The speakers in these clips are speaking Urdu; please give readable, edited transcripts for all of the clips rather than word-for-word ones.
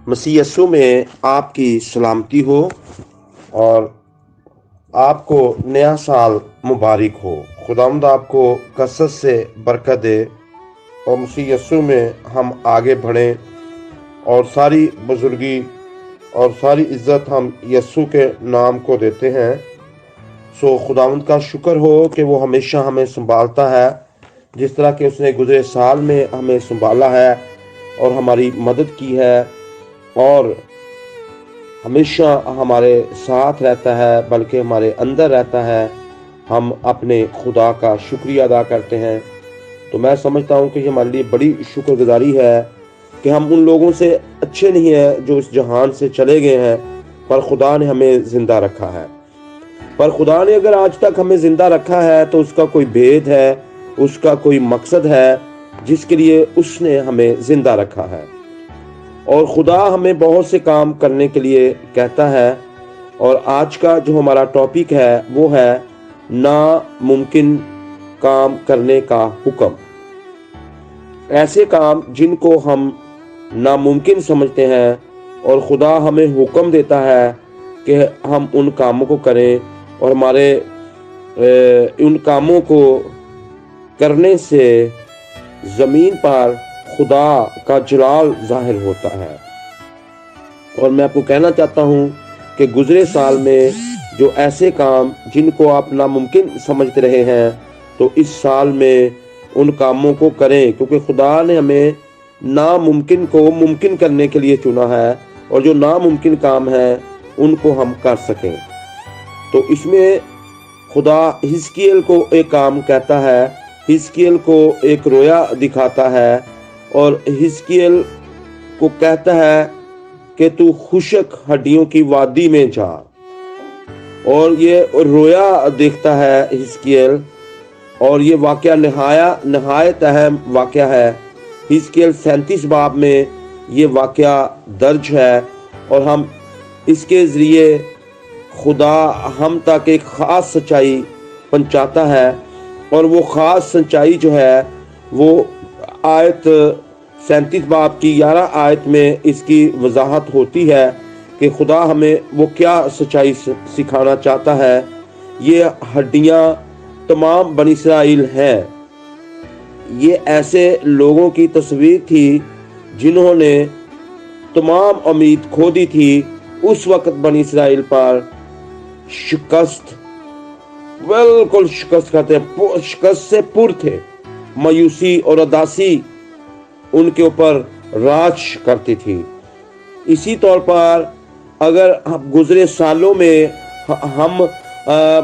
مسیح یسوع میں آپ کی سلامتی ہو اور آپ کو نیا سال مبارک ہو۔ خداوند آپ کو کثرت سے برکت دے اور مسیح یسوع میں ہم آگے بڑھیں اور ساری بزرگی اور ساری عزت ہم یسوع کے نام کو دیتے ہیں۔ خداوند کا شکر ہو کہ وہ ہمیشہ ہمیں سنبھالتا ہے، جس طرح کہ اس نے گزرے سال میں ہمیں سنبھالا ہے اور ہماری مدد کی ہے اور ہمیشہ ہمارے ساتھ رہتا ہے، بلکہ ہمارے اندر رہتا ہے۔ ہم اپنے خدا کا شکریہ ادا کرتے ہیں۔ تو میں سمجھتا ہوں کہ یہ ہمارے لیے بڑی شکر گزاری ہے کہ ہم ان لوگوں سے اچھے نہیں ہیں جو اس جہان سے چلے گئے ہیں، پر خدا نے ہمیں زندہ رکھا ہے۔ پر خدا نے اگر آج تک ہمیں زندہ رکھا ہے تو اس کا کوئی بھید ہے، اس کا کوئی مقصد ہے جس کے لیے اس نے ہمیں زندہ رکھا ہے۔ اور خدا ہمیں بہت سے کام کرنے کے لیے کہتا ہے، اور آج کا جو ہمارا ٹاپک ہے وہ ہے ناممکن کام کرنے کا حکم۔ ایسے کام جن کو ہم ناممکن سمجھتے ہیں اور خدا ہمیں حکم دیتا ہے کہ ہم ان کاموں کو کریں، اور ہمارے ان کاموں کو کرنے سے زمین پر خدا کا جلال ظاہر ہوتا ہے۔ اور میں آپ کو کہنا چاہتا ہوں کہ گزرے سال میں جو ایسے کام جن کو آپ ناممکن سمجھتے رہے ہیں، تو اس سال میں ان کاموں کو کریں، کیونکہ خدا نے ہمیں ناممکن کو ممکن کرنے کے لیے چنا ہے، اور جو ناممکن کام ہے ان کو ہم کر سکیں۔ تو اس میں خدا حزقیل کو ایک کام کہتا ہے، حزقیل کو ایک رویا دکھاتا ہے اور حزقیل کو کہتا ہے کہ تو خشک ہڈیوں کی وادی میں جا، اور یہ رویا دیکھتا ہے حزقیل، اور یہ واقعہ نہایت اہم واقعہ ہے۔ حزقیل 37 باب میں یہ واقعہ درج ہے، اور ہم اس کے ذریعے خدا ہم تک ایک خاص سچائی پہنچاتا ہے، اور وہ خاص سچائی جو ہے وہ آیت 37 باب کی 11 آیت میں اس کی وضاحت ہوتی ہے کہ خدا ہمیں وہ کیا سچائی سکھانا چاہتا ہے۔ یہ ہڈیاں تمام بنی اسرائیل ہیں۔ یہ ایسے لوگوں کی تصویر تھی جنہوں نے تمام امید کھو دی تھی۔ اس وقت بنی اسرائیل پر شکست، بالکل شکست سے پر تھے۔ مایوسی اور اداسی ان کے اوپر راج کرتی تھی۔ اسی طور پر اگر گزرے سالوں میں ہم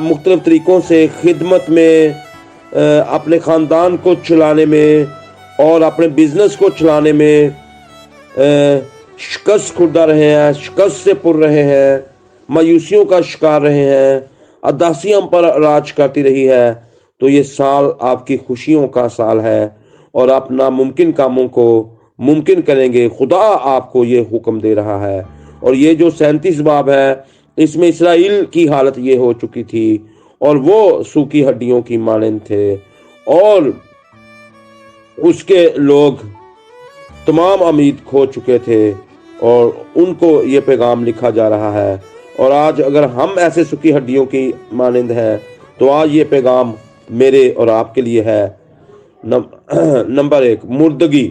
مختلف طریقوں سے خدمت میں، اپنے خاندان کو چلانے میں اور اپنے بزنس کو چلانے میں شکست خوردہ رہے ہیں، شکست سے پر رہے ہیں، مایوسیوں کا شکار رہے ہیں، اداسیاں پر راج کرتی رہی ہے، تو یہ سال آپ کی خوشیوں کا سال ہے، اور آپ ناممکن کاموں کو ممکن کریں گے۔ خدا آپ کو یہ حکم دے رہا ہے۔ اور یہ جو 37 باب ہے، اس میں اسرائیل کی حالت یہ ہو چکی تھی، اور وہ سوکھی ہڈیوں کی مانند تھے، اور اس کے لوگ تمام امید کھو چکے تھے، اور ان کو یہ پیغام لکھا جا رہا ہے۔ اور آج اگر ہم ایسے سوکھی ہڈیوں کی مانند ہیں تو آج یہ پیغام میرے اور آپ کے لیے ہے۔ نمبر 1، مردگی۔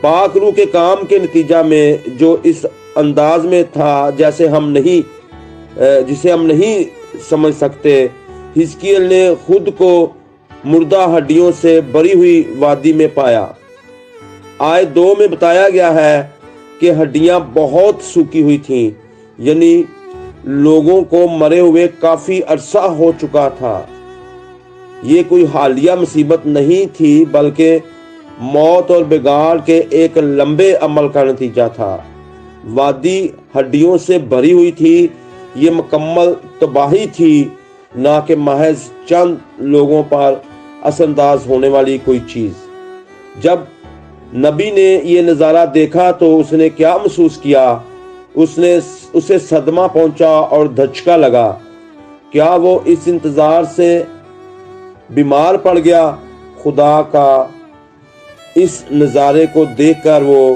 پاک روح کے کام کے نتیجہ میں جو اس انداز میں تھا جسے ہم نہیں سمجھ سکتے، حزقیل نے خود کو مردہ ہڈیوں سے بری ہوئی وادی میں پایا۔ آیت 2 میں بتایا گیا ہے کہ ہڈیاں بہت سوکھی ہوئی تھیں، یعنی لوگوں کو مرے ہوئے کافی عرصہ ہو چکا تھا۔ یہ کوئی حالیہ مصیبت نہیں تھی، بلکہ موت اور بگاڑ کے ایک لمبے عمل کا نتیجہ تھا۔ وادی ہڈیوں سے بھری ہوئی تھی۔ یہ مکمل تباہی تھی، نہ کہ محض چند لوگوں پر اثر انداز ہونے والی کوئی چیز۔ جب نبی نے یہ نظارہ دیکھا تو اس نے کیا محسوس کیا؟ اسے صدمہ پہنچا اور دھچکا لگا۔ کیا وہ اس انتظار سے بیمار پڑ گیا؟ خدا کا اس نظارے کو دیکھ کر وہ